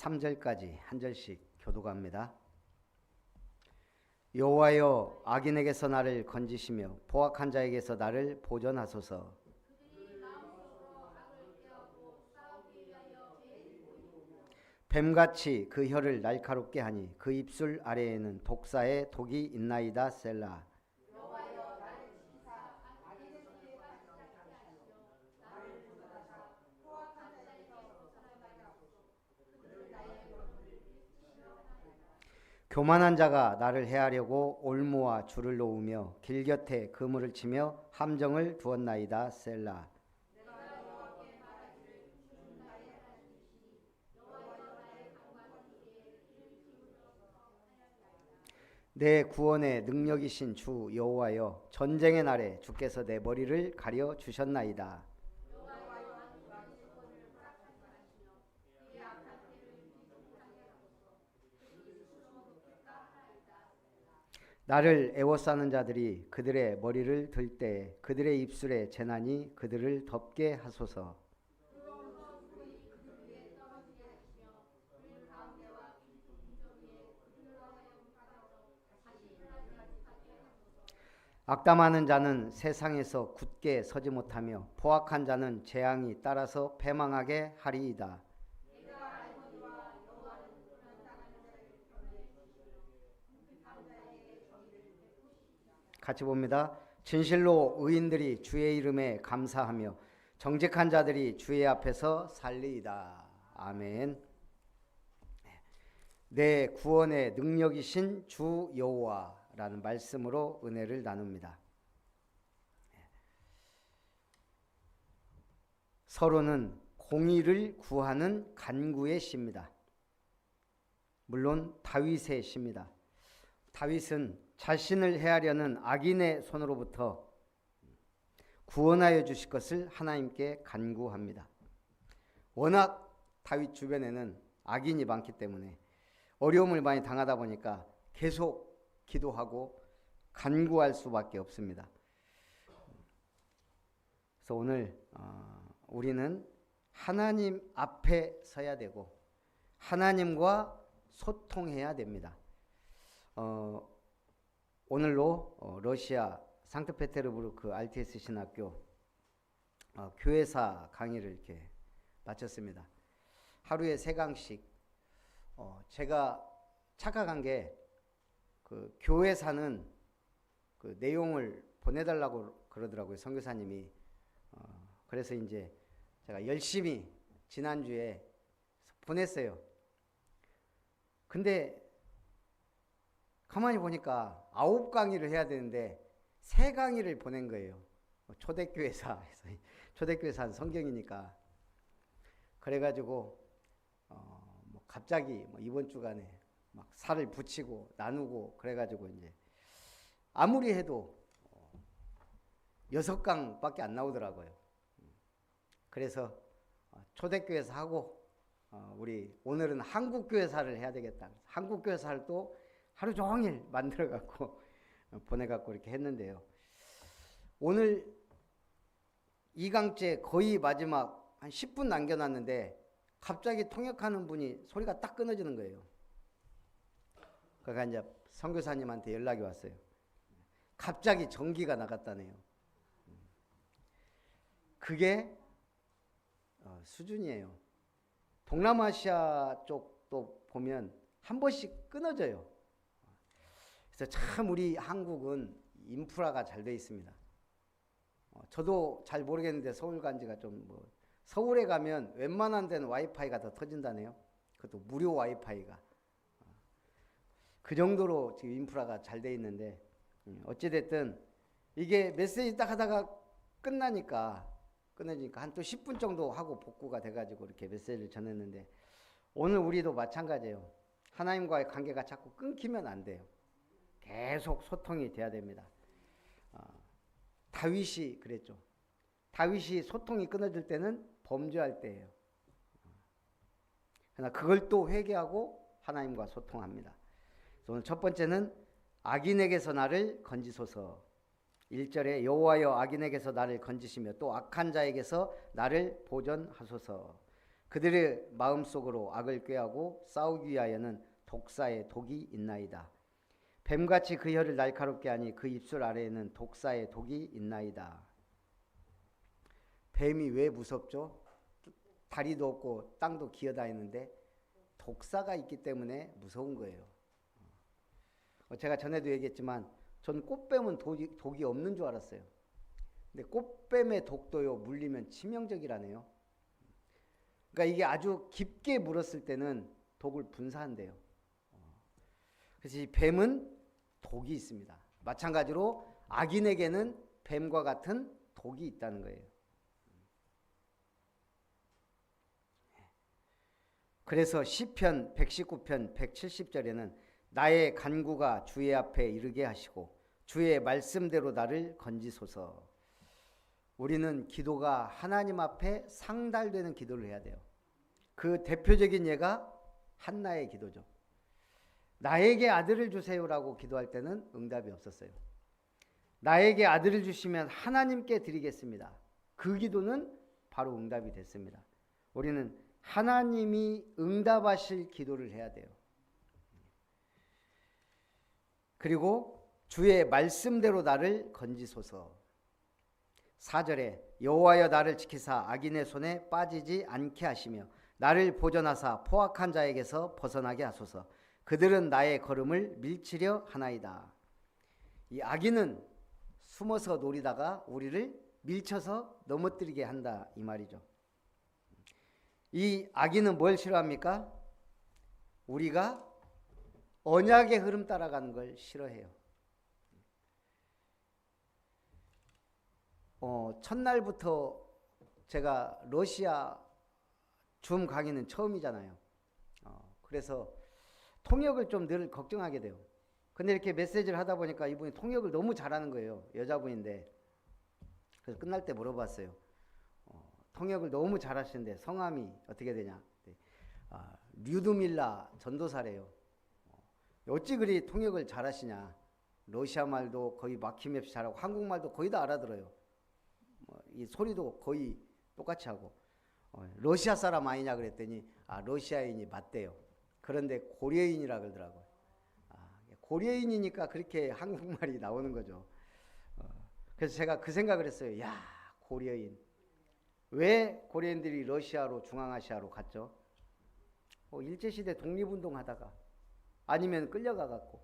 3절까지 한 절씩 교독합니다. 여호와여, 악인에게서 나를 건지시며 포악한 자에게서 나를 보전하소서. 뱀같이 그 혀를 날카롭게 하니 그 입술 아래에는 독사의 독이 있나이다. 셀라. 교만한 자가 나를 해하려고 올무와 줄을 놓으며 길 곁에 그물을 치며 함정을 두었나이다. 셀라. 내 구원의 능력이신 주 여호와여, 전쟁의 날에 주께서 내 머리를 가려 주셨나이다. 나를 애워싸는 자들이 그들의 머리를 들 때 그들의 입술에 재난이 그들을 덮게 하소서. 악담하는 자는 세상에서 굳게 서지 못하며 포악한 자는 재앙이 따라서 패망하게 하리이다. 같이 봅니다. 진실로 의인들이 주의 이름에 감사하며 정직한 자들이 주의 앞에서 살리이다. 아멘. 내 구원의 능력이신 주 여호와라는 말씀으로 은혜를 나눕니다. 서로는 공의를 구하는 간구의 시입니다. 물론 다윗의 시입니다. 다윗은 자신을 해하려는 악인의 손으로부터 구원하여 주실 것을 하나님께 간구합니다. 워낙 다윗 주변에는 악인이 많기 때문에 어려움을 많이 당하다 보니까 계속 기도하고 간구할 수밖에 없습니다. 그래서 오늘 우리는 하나님 앞에 서야 되고 하나님과 소통해야 됩니다. 오늘로 러시아 상트페테르부르크 RTS 신학교 교회사 강의를 이렇게 마쳤습니다. 하루에 3강씩 제가 착각한 게 그 교회사는 그 내용을 보내달라고 그러더라고요, 선교사님이. 그래서 이제 제가 열심히 지난주에 보냈어요. 근데 가만히 보니까 9강의를 해야 되는데 3강의를 보낸 거예요. 초대교회사에서 초대교회사 성경이니까. 그래가지고 갑자기 이번 주간에 막 살을 붙이고 나누고 그래가지고 이제 아무리 해도 6강밖에 안 나오더라고요. 그래서 초대교회사 하고 우리 오늘은 한국교회사를 해야 되겠다. 한국교회사를 또 하루 종일 만들어 갖고 보내 갖고 이렇게 했는데요. 오늘 2강째 거의 마지막 한 10분 남겨놨는데 갑자기 통역하는 분이 소리가 딱 끊어지는 거예요. 그러니까 이제 선교사님한테 연락이 왔어요. 갑자기 전기가 나갔다네요. 그게 수준이에요. 동남아시아 쪽도 보면 한 번씩 끊어져요. 그래서 참 우리 한국은 인프라가 잘 돼 있습니다. 저도 잘 모르겠는데 서울 간 지가 좀 서울에 가면 웬만한 데는 와이파이가 더 터진다네요. 그것도 무료 와이파이가. 그 정도로 지금 인프라가 잘 돼 있는데 어찌됐든 이게 메시지 딱 하다가 끊어지니까 한 또 10분 정도 하고 복구가 돼가지고 이렇게 메시지를 전했는데 오늘 우리도 마찬가지예요. 하나님과의 관계가 자꾸 끊기면 안 돼요. 계속 소통이 돼야 됩니다. 다윗이 그랬죠. 다윗이 소통이 끊어질 때는 범죄할 때예요. 그러나 그걸 또 회개하고 하나님과 소통합니다. 오늘 첫 번째는 악인에게서 나를 건지소서. 1절에 여호와여, 악인에게서 나를 건지시며 또 악한 자에게서 나를 보전하소서. 그들의 마음속으로 악을 꾀하고 싸우기 위하여는 독사의 독이 있나이다. 뱀같이 그 혀를 날카롭게 하니 그 입술 아래에는 독사의 독이 있나이다. 뱀이 왜 무섭죠? 다리도 없고 땅도 기어다니는데 독사가 있기 때문에 무서운 거예요. 제가 전에도 얘기했지만 전 꽃뱀은 독이 없는 줄 알았어요. 근데 꽃뱀의 독도요, 물리면 치명적이라네요. 그러니까 이게 아주 깊게 물었을 때는 독을 분사한대요. 그래서 이 뱀은 독이 있습니다. 마찬가지로 악인에게는 뱀과 같은 독이 있다는 거예요. 그래서 시편 119편 170절에는 나의 간구가 주의 앞에 이르게 하시고 주의 말씀대로 나를 건지소서. 우리는 기도가 하나님 앞에 상달되는 기도를 해야 돼요. 그 대표적인 예가 한나의 기도죠. 나에게 아들을 주세요라고 기도할 때는 응답이 없었어요. 나에게 아들을 주시면 하나님께 드리겠습니다. 그 기도는 바로 응답이 됐습니다. 우리는 하나님이 응답하실 기도를 해야 돼요. 그리고 주의 말씀대로 나를 건지소서. 4절에 여호와여 나를 지키사 악인의 손에 빠지지 않게 하시며 나를 보전하사 포악한 자에게서 벗어나게 하소서. 그들은 나의 걸음을 밀치려 하나이다. 이 악인은 숨어서 노리다가 우리를 밀쳐서 넘어뜨리게 한다 이 말이죠. 이 악인은 뭘 싫어합니까? 우리가 언약의 흐름 따라가는 걸 싫어해요. 첫날부터 제가 러시아 줌 강의는 처음이잖아요. 그래서 통역을 좀 늘 걱정하게 돼요. 근데 이렇게 메시지를 하다 보니까 이분이 통역을 너무 잘하는 거예요. 여자분인데. 그래서 끝날 때 물어봤어요. 통역을 너무 잘하시는데 성함이 어떻게 되냐? 류드밀라 전도사래요. 어찌 그리 통역을 잘하시냐? 러시아 말도 거의 막힘없이 잘하고 한국말도 거의 다 알아들어요. 이 소리도 거의 똑같이 하고. 러시아 사람 아니냐 그랬더니 러시아인이 맞대요. 그런데 고려인이라 그러더라고요. 고려인이니까 그렇게 한국말이 나오는 거죠. 그래서 제가 그 생각을 했어요. 야, 고려인. 왜 고려인들이 러시아로 중앙아시아로 갔죠? 일제시대 독립운동 하다가 아니면 끌려가갖고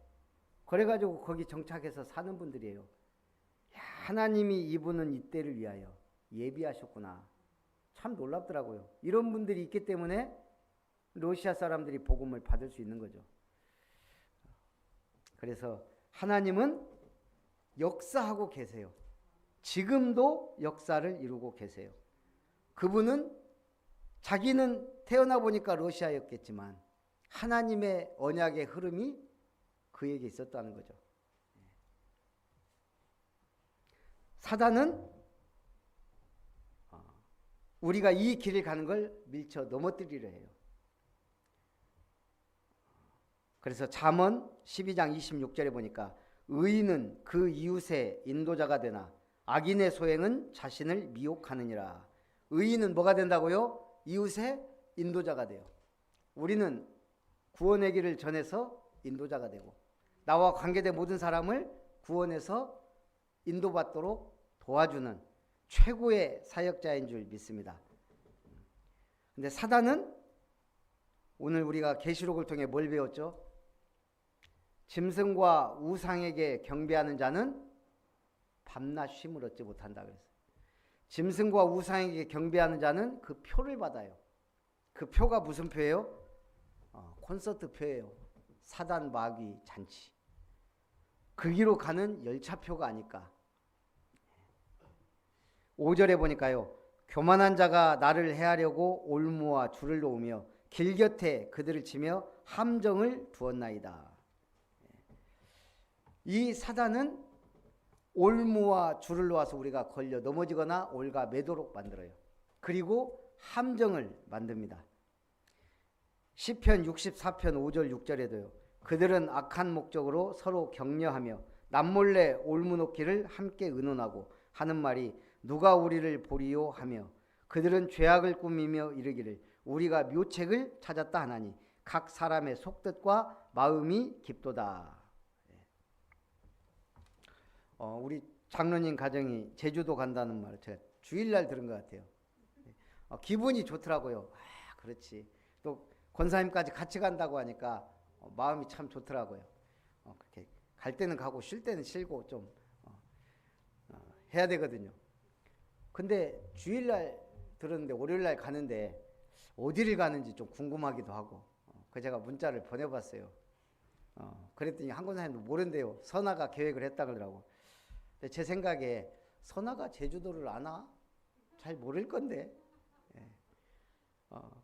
그래가지고 거기 정착해서 사는 분들이에요. 야, 하나님이 이분은 이때를 위하여 예비하셨구나. 참 놀랍더라고요. 이런 분들이 있기 때문에 러시아 사람들이 복음을 받을 수 있는 거죠. 그래서 하나님은 역사하고 계세요. 지금도 역사를 이루고 계세요. 그분은 자기는 태어나 보니까 러시아였겠지만 하나님의 언약의 흐름이 그에게 있었다는 거죠. 사단은 우리가 이 길을 가는 걸 밀쳐 넘어뜨리려 해요. 그래서 잠언 12장 26절에 보니까 의인은 그 이웃의 인도자가 되나 악인의 소행은 자신을 미혹하느니라. 의인은 뭐가 된다고요? 이웃의 인도자가 돼요. 우리는 구원의 길을 전해서 인도자가 되고 나와 관계된 모든 사람을 구원해서 인도받도록 도와주는 최고의 사역자인 줄 믿습니다. 근데 사단은 오늘 우리가 계시록을 통해 뭘 배웠죠? 짐승과 우상에게 경배하는 자는 밤낮 쉼을 얻지 못한다 그랬어요. 짐승과 우상에게 경배하는 자는 그 표를 받아요. 그 표가 무슨 표예요? 콘서트 표예요. 사단 마귀 잔치. 거기로 가는 열차표가 아닐까. 5절에 보니까요. 교만한 자가 나를 해하려고 올무와 줄을 놓으며 길 곁에 그들을 치며 함정을 두었나이다. 이 사단은 올무와 줄을 놓아서 우리가 걸려 넘어지거나 올가 매도록 만들어요. 그리고 함정을 만듭니다. 시편 64편 5절 6절에도요. 그들은 악한 목적으로 서로 격려하며 남몰래 올무 놓기를 함께 의논하고 하는 말이 누가 우리를 보리요 하며 그들은 죄악을 꾸미며 이르기를 우리가 묘책을 찾았다 하나니 각 사람의 속뜻과 마음이 깊도다. 우리 장로님 가정이 제주도 간다는 말을 제가 주일날 들은 것 같아요. 기분이 좋더라고요. 그렇지. 또 권사님까지 같이 간다고 하니까 마음이 참 좋더라고요. 그렇게 갈 때는 가고 쉴 때는 쉬고 좀 해야 되거든요. 근데 주일날 들었는데 월요일날 가는데 어디를 가는지 좀 궁금하기도 하고 그 제가 문자를 보내봤어요. 그랬더니 한 권사님도 모른대요. 선아가 계획을 했다 그러더라고. 근데 제 생각에 선아가 제주도를 아나? 잘 모를 건데.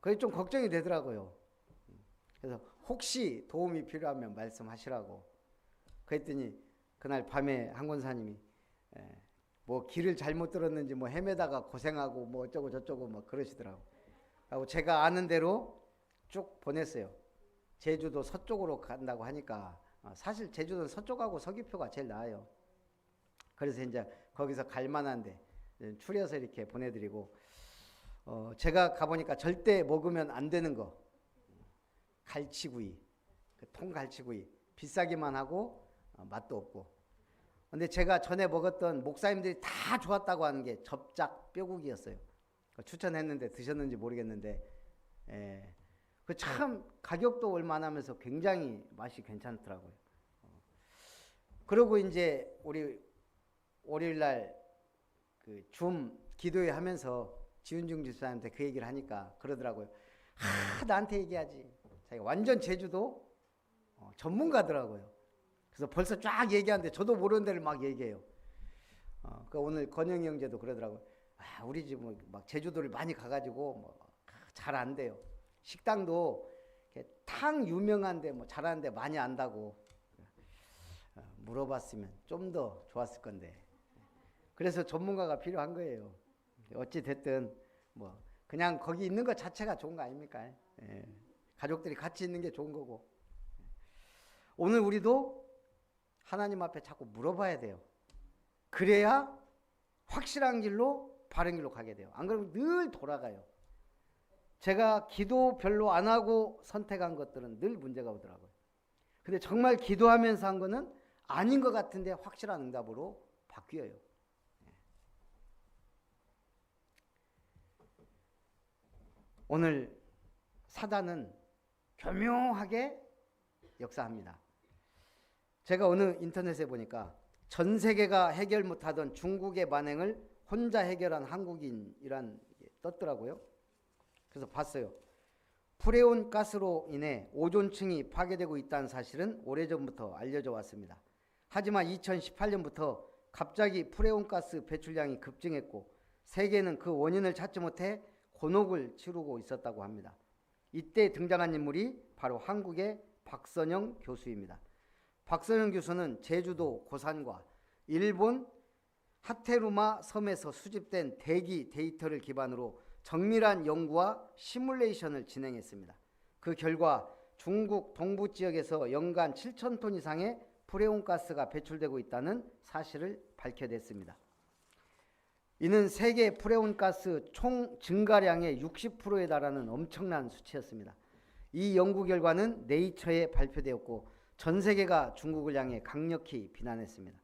그게 좀 걱정이 되더라고요. 그래서 혹시 도움이 필요하면 말씀하시라고. 그랬더니 그날 밤에 한 권사님이 뭐 길을 잘못 들었는지 뭐 헤매다가 고생하고 뭐 어쩌고 저쩌고 뭐 그러시더라고. 하고 제가 아는 대로 쭉 보냈어요. 제주도 서쪽으로 간다고 하니까 사실 제주도는 서쪽하고 서귀포가 제일 나아요. 그래서 이제 거기서 갈 만한데 추려서 이렇게 보내드리고 제가 가보니까 절대 먹으면 안 되는 거 갈치구이, 통갈치구이 비싸기만 하고 맛도 없고. 근데 제가 전에 먹었던 목사님들이 다 좋았다고 하는 게 접작 뼈국이었어요. 추천했는데 드셨는지 모르겠는데 그 참 가격도 얼마 안 하면서 굉장히 맛이 괜찮더라고요. 그리고 이제 우리 월요일날 그 줌 기도회 하면서 지은중 집사님한테 그 얘기를 하니까 그러더라고요. 나한테 얘기하지. 자기가 완전 제주도 전문가더라고요. 그래서 벌써 쫙 얘기하는데 저도 모르는 데를 막 얘기해요. 그 오늘 건영이 형제도 그러더라고요. 우리 집은 막 제주도를 많이 가가지고 뭐 잘 안 돼요. 식당도 탕 유명한데 뭐 잘하는데 많이 안다고. 물어봤으면 좀 더 좋았을 건데. 그래서 전문가가 필요한 거예요. 어찌 됐든 뭐 그냥 거기 있는 것 자체가 좋은 거 아닙니까? 가족들이 같이 있는 게 좋은 거고. 오늘 우리도 하나님 앞에 자꾸 물어봐야 돼요. 그래야 확실한 길로 바른 길로 가게 돼요. 안 그러면 늘 돌아가요. 제가 기도 별로 안 하고 선택한 것들은 늘 문제가 오더라고요. 근데 정말 기도하면서 한 거는 아닌 것 같은데 확실한 응답으로 바뀌어요. 오늘 사단은 교묘하게 역사합니다. 제가 어느 인터넷에 보니까 전 세계가 해결 못하던 중국의 만행을 혼자 해결한 한국인이란 게 떴더라고요. 그래서 봤어요. 프레온 가스로 인해 오존층이 파괴되고 있다는 사실은 오래전부터 알려져 왔습니다. 하지만 2018년부터 갑자기 프레온 가스 배출량이 급증했고 세계는 그 원인을 찾지 못해 곤혹을 치르고 있었다고 합니다. 이때 등장한 인물이 바로 한국의 박선영 교수입니다. 박선영 교수는 제주도 고산과 일본 하테루마 섬에서 수집된 대기 데이터를 기반으로 정밀한 연구와 시뮬레이션을 진행했습니다. 그 결과 중국 동부 지역에서 연간 7,000톤 이상의 프레온 가스가 배출되고 있다는 사실을 밝혀냈습니다. 이는 세계 프레온 가스 총 증가량의 60%에 달하는 엄청난 수치였습니다. 이 연구 결과는 네이처에 발표되었고 전 세계가 중국을 향해 강력히 비난했습니다.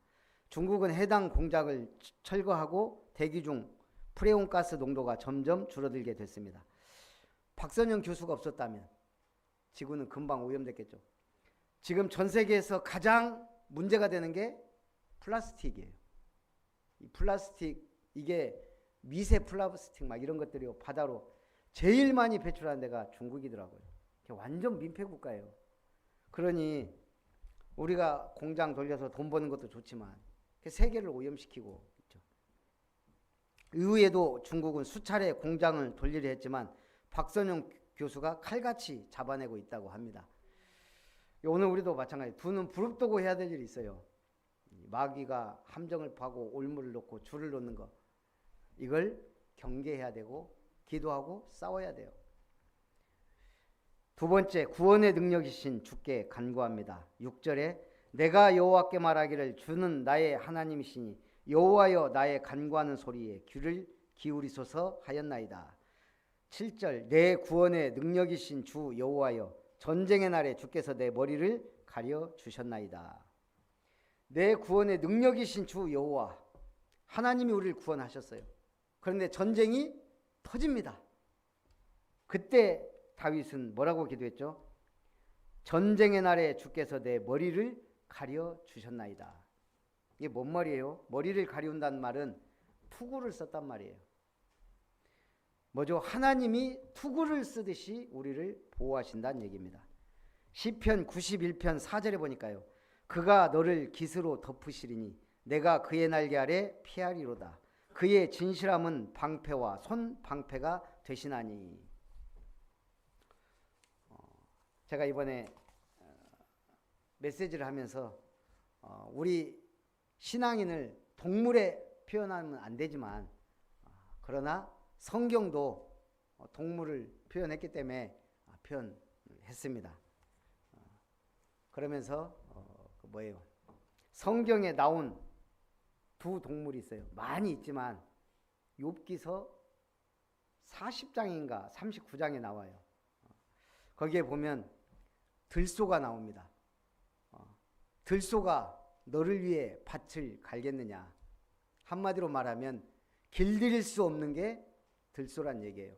중국은 해당 공장을 철거하고 대기 중 프레온 가스 농도가 점점 줄어들게 됐습니다. 박선영 교수가 없었다면 지구는 금방 오염됐겠죠. 지금 전 세계에서 가장 문제가 되는 게 플라스틱이에요. 이 플라스틱, 이게 미세 플라스틱 막 이런 것들이 바다로 제일 많이 배출하는 데가 중국이더라고요. 완전 민폐 국가예요. 그러니 우리가 공장 돌려서 돈 버는 것도 좋지만 세계를 오염시키고 있죠. 이후에도 중국은 수차례 공장을 돌리려 했지만 박선영 교수가 칼같이 잡아내고 있다고 합니다. 오늘 우리도 마찬가지. 두 눈 부릅뜨고 해야 될 일이 있어요. 마귀가 함정을 파고 올무를 놓고 줄을 놓는 거, 이걸 경계해야 되고 기도하고 싸워야 돼요. 두 번째, 구원의 능력이신 주께 간구합니다. 6절에 내가 여호와께 말하기를 주는 나의 하나님이시니 여호와여 나의 간구하는 소리에 귀를 기울이소서 하였나이다. 7절 내 구원의 능력이신 주 여호와여 전쟁의 날에 주께서 내 머리를 가려 주셨나이다. 내 구원의 능력이신 주 여호와 하나님이 우리를 구원하셨어요. 그런데 전쟁이 터집니다. 그때 다윗은 뭐라고 기도했죠? 전쟁의 날에 주께서 내 머리를 가려 주셨나이다. 이게 뭔 말이에요? 머리를 가리운다는 말은 투구를 썼단 말이에요. 뭐죠? 하나님이 투구를 쓰듯이 우리를 보호하신다는 얘기입니다. 시편 91편 4절에 보니까요. 그가 너를 깃으로 덮으시리니 내가 그의 날개 아래 피하리로다. 그의 진실함은 방패와 손 방패가 되시나니. 제가 이번에 메시지를 하면서 우리 신앙인을 동물에 표현하면 안 되지만 그러나 성경도 동물을 표현했기 때문에 표현했습니다. 그러면서 뭐예요? 성경에 나온 두 동물이 있어요. 많이 있지만 욥기서 40장인가 39장에 나와요. 거기에 보면 들소가 나옵니다. 들소가 너를 위해 밭을 갈겠느냐. 한마디로 말하면 길들일 수 없는 게 들소란 얘기예요.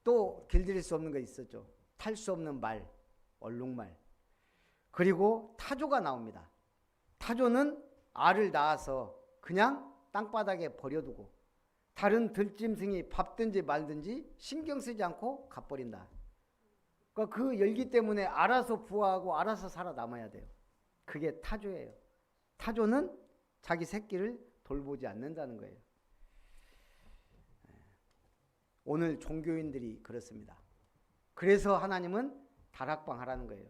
또 길들일 수 없는 거 있었죠. 탈 수 없는 말, 얼룩말. 그리고 타조가 나옵니다. 타조는 알을 낳아서 그냥 땅바닥에 버려두고 다른 들짐승이 밟든지 말든지 신경 쓰지 않고 가버린다. 그러니까 그 열기 때문에 알아서 부화하고 알아서 살아남아야 돼요. 그게 타조예요. 타조는 자기 새끼를 돌보지 않는다는 거예요. 오늘 종교인들이 그렇습니다. 그래서 하나님은 다락방 하라는 거예요.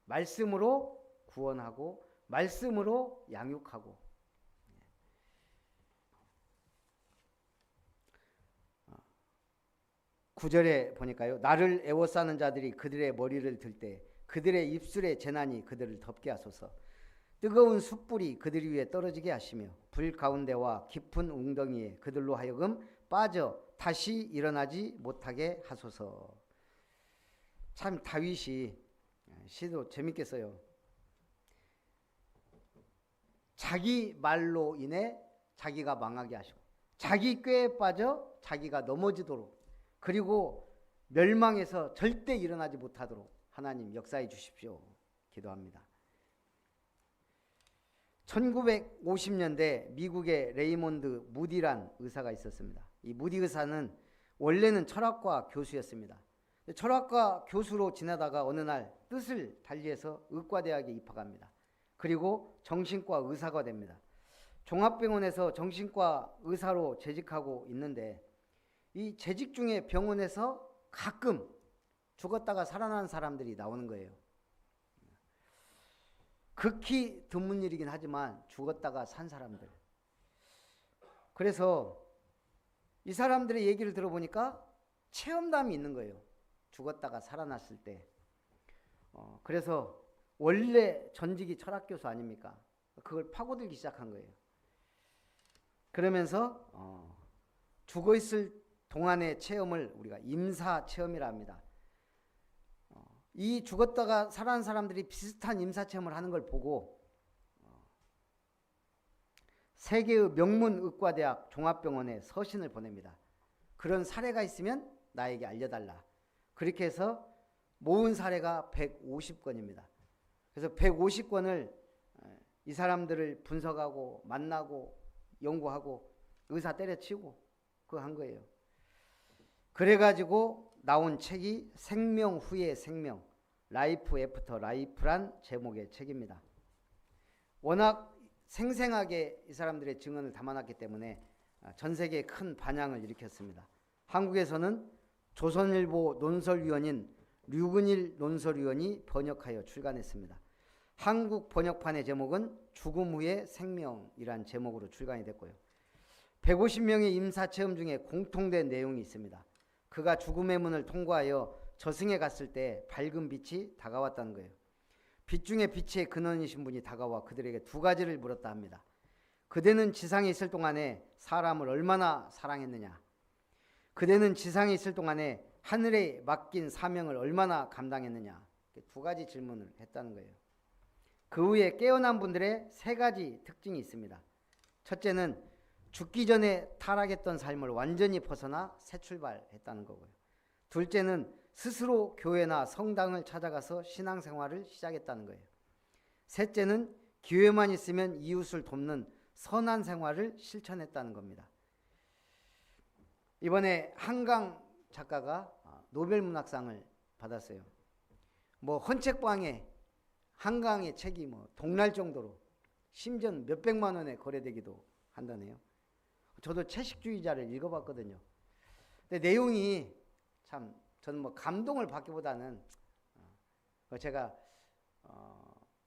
말씀으로 구원하고 말씀으로 양육하고. 9절에 보니까요. 나를 애워싸는 자들이 그들의 머리를 들 때 그들의 입술의 재난이 그들을 덮게 하소서. 뜨거운 숯불이 그들 위에 떨어지게 하시며 불 가운데와 깊은 웅덩이에 그들로 하여금 빠져 다시 일어나지 못하게 하소서. 참 다윗이 시도 재밌게 써요. 자기 말로 인해 자기가 망하게 하시고 자기 꾀에 빠져 자기가 넘어지도록 그리고 멸망해서 절대 일어나지 못하도록 하나님 역사해 주십시오. 기도합니다. 1950년대 미국의 레이몬드 무디란 의사가 있었습니다. 이 무디 의사는 원래는 철학과 교수였습니다. 철학과 교수로 지내다가 어느 날 뜻을 달리해서 의과대학에 입학합니다. 그리고 정신과 의사가 됩니다. 종합병원에서 정신과 의사로 재직하고 있는데 이 재직 중에 병원에서 가끔 죽었다가 살아난 사람들이 나오는 거예요. 극히 드문 일이긴 하지만 죽었다가 산 사람들. 그래서 이 사람들의 얘기를 들어보니까 체험담이 있는 거예요. 죽었다가 살아났을 때. 그래서 원래 전직이 철학교수 아닙니까? 그걸 파고들기 시작한 거예요. 그러면서 죽어있을 동안의 체험을 우리가 임사체험이라 합니다. 이 죽었다가 살아난 사람들이 비슷한 임사체험을 하는 걸 보고 세계의 명문 의과대학 종합병원에 서신을 보냅니다. 그런 사례가 있으면 나에게 알려달라. 그렇게 해서 모은 사례가 150건입니다. 그래서 150건을 이 사람들을 분석하고 만나고 연구하고 의사 때려치고 그거 한 거예요. 그래가지고 나온 책이 생명 후의 생명, 라이프 애프터 라이프란 제목의 책입니다. 워낙 생생하게 이 사람들의 증언을 담아놨기 때문에 전 세계에 큰 반향을 일으켰습니다. 한국에서는 조선일보 논설위원인 류근일 논설위원이 번역하여 출간했습니다. 한국 번역판의 제목은 죽음 후의 생명이란 제목으로 출간이 됐고요. 150명의 임사체험 중에 공통된 내용이 있습니다. 그가 죽음의 문을 통과하여 저승에 갔을 때 밝은 빛이 다가왔다는 거예요. 빛 중에 빛의 근원이신 분이 다가와 그들에게 두 가지를 물었다 합니다. 그대는 지상에 있을 동안에 사람을 얼마나 사랑했느냐? 그대는 지상에 있을 동안에 하늘에 맡긴 사명을 얼마나 감당했느냐. 두 가지 질문을 했다는 거예요. 그 후에 깨어난 분들의 세 가지 특징이 있습니다. 첫째는 죽기 전에 타락했던 삶을 완전히 벗어나 새 출발했다는 거고요. 둘째는 스스로 교회나 성당을 찾아가서 신앙생활을 시작했다는 거예요. 셋째는 기회만 있으면 이웃을 돕는 선한 생활을 실천했다는 겁니다. 이번에 한강 작가가 노벨문학상을 받았어요. 뭐 헌책방에 한강의 책이 뭐 동날 정도로 심지어 몇백만 원에 거래되기도 한다네요. 저도 채식주의자를 읽어봤거든요. 근데 내용이 참 저는 뭐 감동을 받기보다는 제가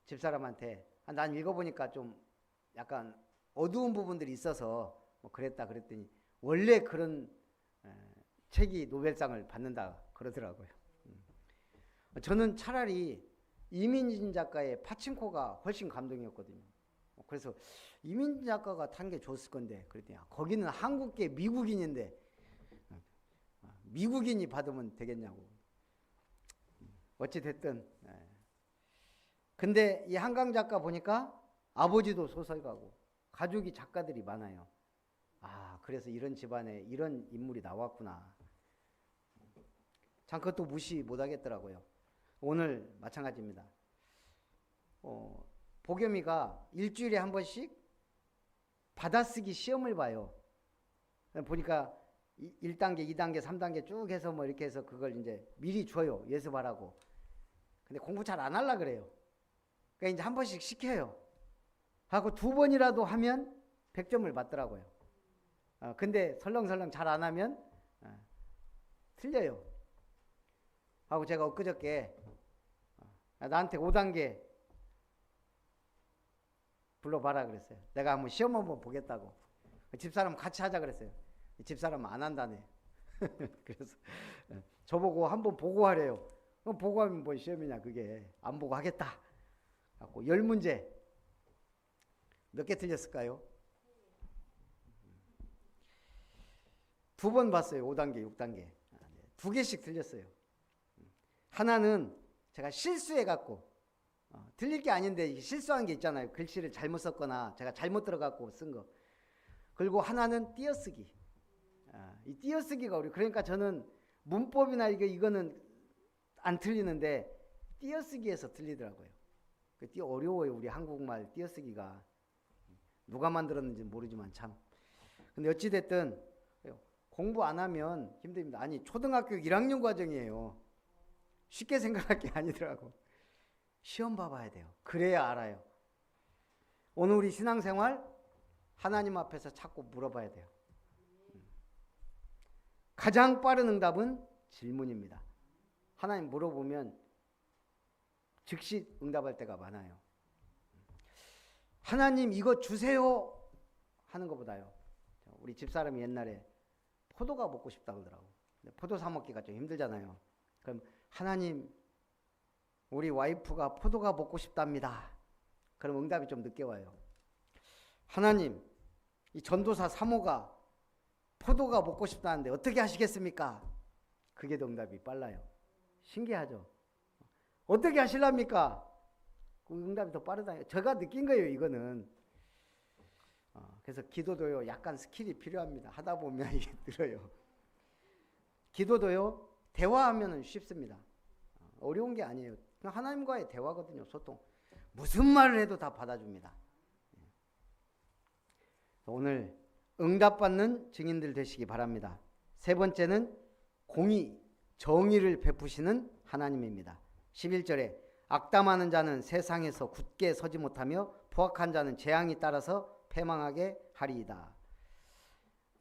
집사람한테 난 읽어보니까 좀 약간 어두운 부분들이 있어서 뭐 그랬더니 원래 그런 책이 노벨상을 받는다 그러더라고요. 저는 차라리 이민진 작가의 파친코가 훨씬 감동이었거든요. 그래서 이민진 작가가 탄 게 좋았을 건데 그랬더니 거기는 한국계 미국인인데 미국인이 받으면 되겠냐고. 어찌됐든 근데 이 한강 작가 보니까 아버지도 소설가고 가족이 작가들이 많아요. 그래서 이런 집안에 이런 인물이 나왔구나. 참 그것도 무시 못하겠더라고요. 오늘 마찬가지입니다. 보겸이가 일주일에 한 번씩 받아쓰기 시험을 봐요. 보니까 1단계, 2단계, 3단계 쭉 해서 뭐 이렇게 해서 그걸 이제 미리 줘요. 예습하라고. 근데 공부 잘 안 하려고 그래요. 그러니까 이제 한 번씩 시켜요. 하고 2번이라도 하면 100점을 받더라고요. 근데 설렁설렁 잘 안 하면 틀려요. 하고 제가 엊그저께 나한테 5단계 불러봐라 그랬어요. 내가 한번 시험 한번 보겠다고. 집사람 같이 하자 그랬어요. 집사람은 안 한다네. 그래서 저보고 한번 보고 하래요. 그럼 보고 하면 뭐 시험이냐 그게. 안 보고 하겠다. 갖고 10문제 몇 개 틀렸을까요? 2번 봤어요. 5단계, 6단계. 2개씩 틀렸어요. 하나는 제가 실수해갖고 틀릴 게 아닌데 실수한 게 있잖아요. 글씨를 잘못 썼거나 제가 잘못 들어갖고 쓴 거. 그리고 하나는 띄어쓰기. 이 띄어쓰기가 그러니까 저는 문법이나 이거는 안 틀리는데 띄어쓰기에서 틀리더라고요. 어려워요. 우리 한국말 띄어쓰기가. 누가 만들었는지 모르지만 참. 근데 어찌됐든 공부 안 하면 힘듭니다. 아니 초등학교 1학년 과정이에요. 쉽게 생각할 게 아니더라고. 시험 봐봐야 돼요. 그래야 알아요. 오늘 우리 신앙생활 하나님 앞에서 자꾸 물어봐야 돼요. 가장 빠른 응답은 질문입니다. 하나님 물어보면 즉시 응답할 때가 많아요. 하나님 이거 주세요 하는 것보다요. 우리 집사람이 옛날에 포도가 먹고 싶다고 그러더라고. 포도 사 먹기가 좀 힘들잖아요. 그럼 하나님 우리 와이프가 포도가 먹고 싶답니다. 그럼 응답이 좀 늦게 와요. 하나님 이 전도사 사모가 포도가 먹고 싶다는데 어떻게 하시겠습니까? 그게 더 응답이 빨라요. 신기하죠? 어떻게 하실랍니까? 그 응답이 더 빠르다. 제가 느낀 거예요. 이거는. 그래서 기도도요. 약간 스킬이 필요합니다. 하다 보면 이게 늘어요. 기도도요. 대화하면 쉽습니다. 어려운 게 아니에요. 하나님과의 대화거든요. 소통. 무슨 말을 해도 다 받아줍니다. 오늘 응답받는 증인들 되시기 바랍니다. 세 번째는 공의, 정의를 베푸시는 하나님입니다. 11절에 악담하는 자는 세상에서 굳게 서지 못하며 포악한 자는 재앙이 따라서 패망하게 하리이다.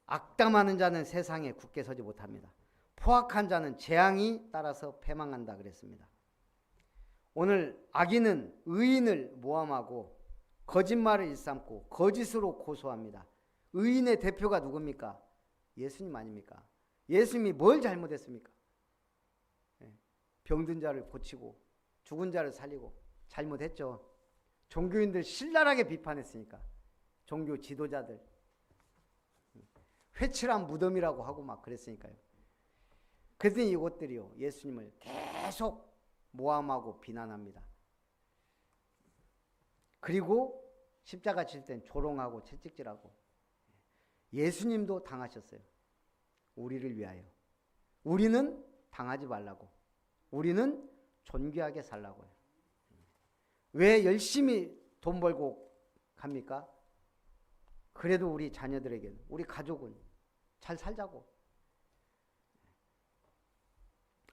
악담하는 자는 세상에 굳게 서지 못합니다. 포악한 자는 재앙이 따라서 패망한다 그랬습니다. 오늘 악인은 의인을 모함하고 거짓말을 일삼고 거짓으로 고소합니다. 의인의 대표가 누굽니까? 예수님 아닙니까? 예수님이 뭘 잘못했습니까? 병든 자를 고치고 죽은 자를 살리고 잘못했죠. 종교인들 신랄하게 비판했으니까. 종교 지도자들. 회칠한 무덤이라고 하고 막 그랬으니까요. 그랬더니 이것들이요, 예수님을 계속 모함하고 비난합니다. 그리고 십자가 칠 땐 조롱하고 채찍질하고. 예수님도 당하셨어요. 우리를 위하여. 우리는 당하지 말라고. 우리는 존귀하게 살라고요. 왜 열심히 돈 벌고 갑니까? 그래도 우리 자녀들에게는, 우리 가족은 잘 살자고.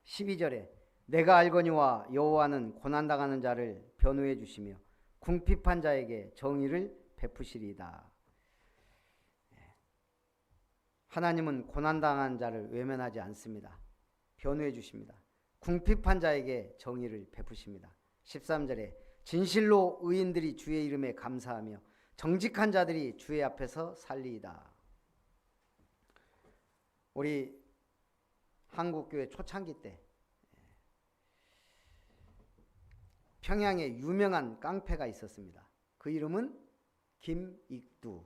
12절에 내가 알거니와 여호와는 고난당하는 자를 변호해 주시며 궁핍한 자에게 정의를 베푸시리이다. 하나님은 고난당한 자를 외면하지 않습니다. 변호해 주십니다. 궁핍한 자에게 정의를 베푸십니다. 13절에 진실로 의인들이 주의 이름에 감사하며 정직한 자들이 주의 앞에서 살리이다. 우리 한국교회 초창기 때 평양에 유명한 깡패가 있었습니다. 그 이름은 김익두.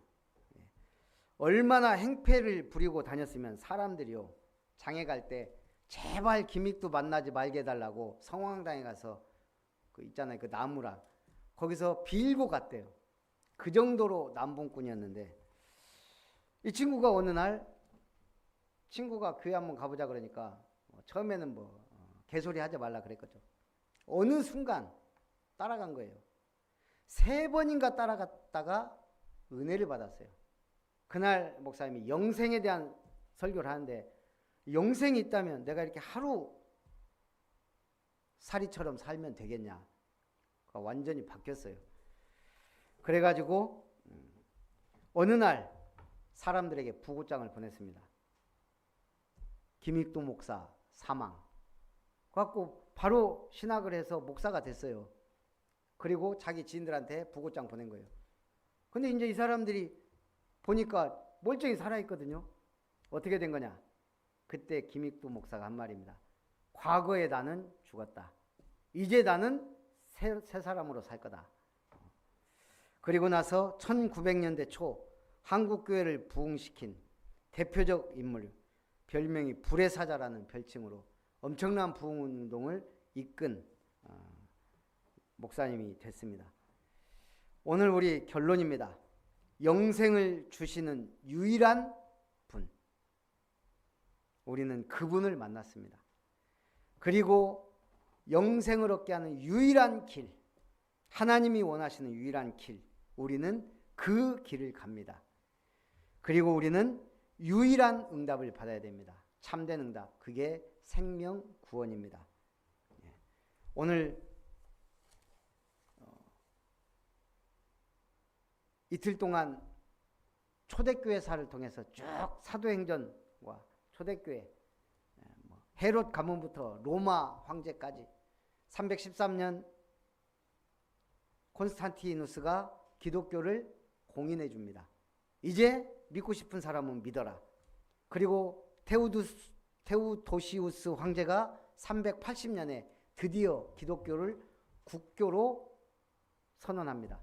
얼마나 행패를 부리고 다녔으면 사람들이요, 장에 갈 때 제발 김익두 만나지 말게 해달라고 성황당에 가서 그 있잖아요, 그 나무라, 거기서 빌고 갔대요. 그 정도로 남봉꾼이었는데, 이 친구가 어느 날 친구가 교회 한번 가보자 그러니까 처음에는 개소리 하지 말라 그랬거죠. 어느 순간 따라간 거예요. 3번인가 따라갔다가 은혜를 받았어요. 그날 목사님이 영생에 대한 설교를 하는데, 영생이 있다면 내가 이렇게 하루 살이처럼 살면 되겠냐. 완전히 바뀌었어요. 그래가지고 어느 날 사람들에게 부고장을 보냈습니다. 김익두 목사 사망. 그래갖고 바로 신학을 해서 목사가 됐어요. 그리고 자기 지인들한테 부고장 보낸 거예요. 근데 이제 이 사람들이 보니까 멀쩡히 살아있거든요. 어떻게 된 거냐? 그때 김익두 목사가 한 말입니다. 과거에 나는 죽었다. 이제 나는 새 사람으로 살 거다. 그리고 나서 1900년대 초 한국교회를 부흥시킨 대표적 인물, 별명이 불의 사자라는 별칭으로 엄청난 부흥운동을 이끈 목사님이 됐습니다. 오늘 우리 결론입니다. 영생을 주시는 유일한 분, 우리는 그분을 만났습니다. 그리고 영생을 얻게 하는 유일한 길, 하나님이 원하시는 유일한 길, 우리는 그 길을 갑니다. 그리고 우리는 유일한 응답을 받아야 됩니다. 참된 응답, 그게 생명 구원입니다. 오늘 이틀 동안 초대교회사를 통해서 쭉 사도행전과 초대교회, 헤롯 가문부터 로마 황제까지 313년 콘스탄티누스가 기독교를 공인해 줍니다. 이제 믿고 싶은 사람은 믿어라. 그리고 테우도시우스 황제가 380년에 드디어 기독교를 국교로 선언합니다.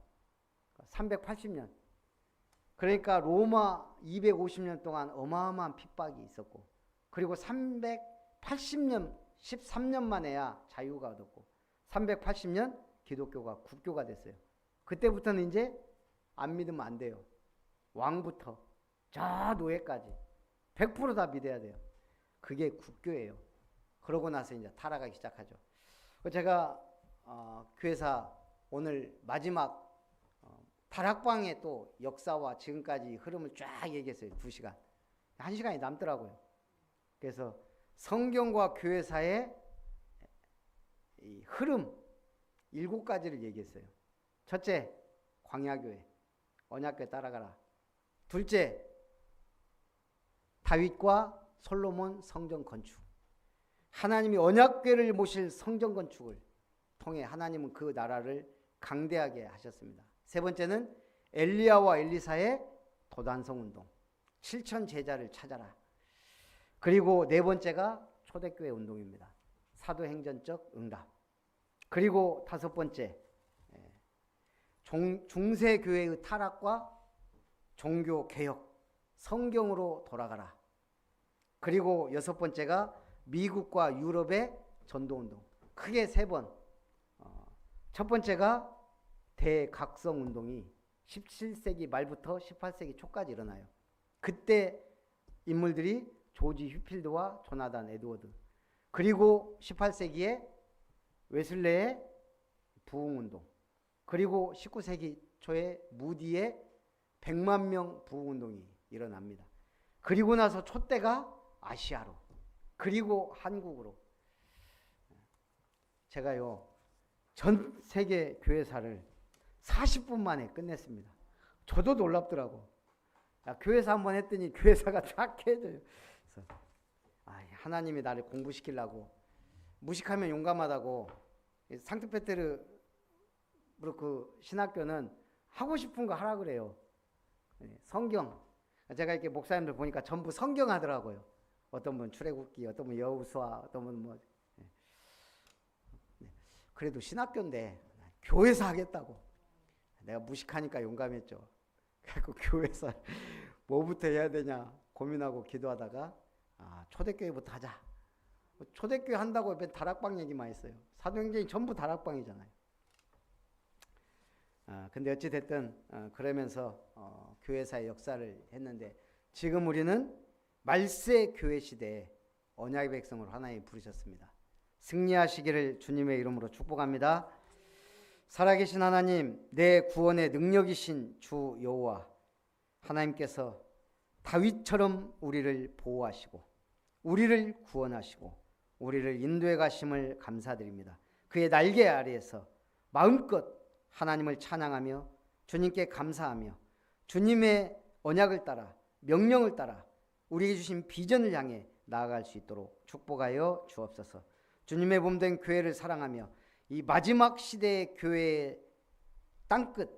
380년. 그러니까 로마 250년 동안 어마어마한 핍박이 있었고, 그리고 380년, 13년 만에야 자유가 얻었고, 380년 기독교가 국교가 됐어요. 그때부터는 이제 안 믿으면 안 돼요. 왕부터 저 노예까지 100% 다 믿어야 돼요. 그게 국교예요. 그러고 나서 이제 타락하기 시작하죠. 제가 교회사 오늘 마지막 다락방의 또 역사와 지금까지 흐름을 쫙 얘기했어요. 2시간. 1시간이 남더라고요. 그래서 성경과 교회사의 이 흐름 7가지를 얘기했어요. 첫째, 광야교회, 언약궤 따라가라. 둘째, 다윗과 솔로몬 성전 건축. 하나님이 언약궤를 모실 성전 건축을 통해 하나님은 그 나라를 강대하게 하셨습니다. 세 번째는 엘리야와 엘리사의 도단성 운동, 7천 제자를 찾아라. 그리고 네 번째가 초대교회 운동입니다. 사도행전적 응답. 그리고 5번째, 중세교회의 타락과 종교 개혁, 성경으로 돌아가라. 그리고 6번째가 미국과 유럽의 전도운동. 크게 3번. 첫 번째가 대각성운동이 17세기 말부터 18세기 초까지 일어나요. 그때 인물들이 조지 휴필드와 조나단 에드워드, 그리고 18세기에 웨슬레의 부흥운동, 그리고 19세기 초에 무디의 100만 명 부흥운동이 일어납니다. 그리고 나서 촛대가 아시아로, 그리고 한국으로. 제가요 전 세계 교회사를 40분 만에 끝냈습니다. 저도 놀랍더라고. 교회사 한번 했더니 교회사가 착해져요. 그래서 하나님이 나를 공부시키려고, 무식하면 용감하다고, 상트페테르부르크 그 신학교는 하고 싶은 거 하라 그래요. 성경. 제가 이렇게 목사님들 보니까 전부 성경 하더라고요. 어떤 분 출애굽기, 어떤 분 여호수아, 어떤 분 뭐. 그래도 신학교인데 교회사 하겠다고. 내가 무식하니까 용감했죠. 그래서 교회사 뭐부터 해야 되냐 고민하고 기도하다가 초대교회부터 하자. 초대교회 한다고 맨 다락방 얘기만 했어요. 사도행전이 전부 다락방이잖아요. 근데 어찌 됐든 그러면서 교회사의 역사를 했는데, 지금 우리는 말세 교회 시대에 언약의 백성으로 하나님이 부르셨습니다. 승리하시기를 주님의 이름으로 축복합니다. 살아계신 하나님, 내 구원의 능력이신 주 여호와 하나님께서 다윗처럼 우리를 보호하시고 우리를 구원하시고 우리를 인도해 가심을 감사드립니다. 그의 날개 아래에서 마음껏 하나님을 찬양하며 주님께 감사하며 주님의 언약을 따라 명령을 따라 우리에게 주신 비전을 향해 나아갈 수 있도록 축복하여 주옵소서. 주님의 몸된 교회를 사랑하며 이 마지막 시대의 교회의 땅끝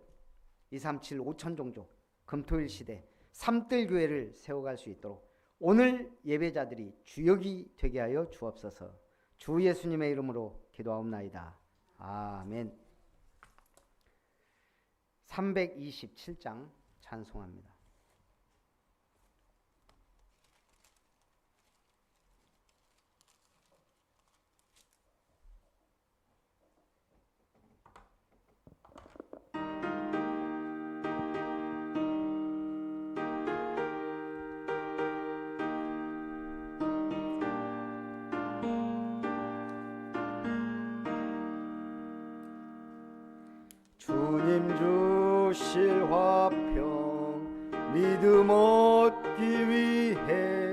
237 5천 종족 금토일 시대 삼뜰 교회를 세워갈 수 있도록 오늘 예배자들이 주역이 되게 하여 주옵소서. 주 예수님의 이름으로 기도하옵나이다. 아멘. 327장 찬송합니다. 주님 주실 화평 믿음 얻기 위해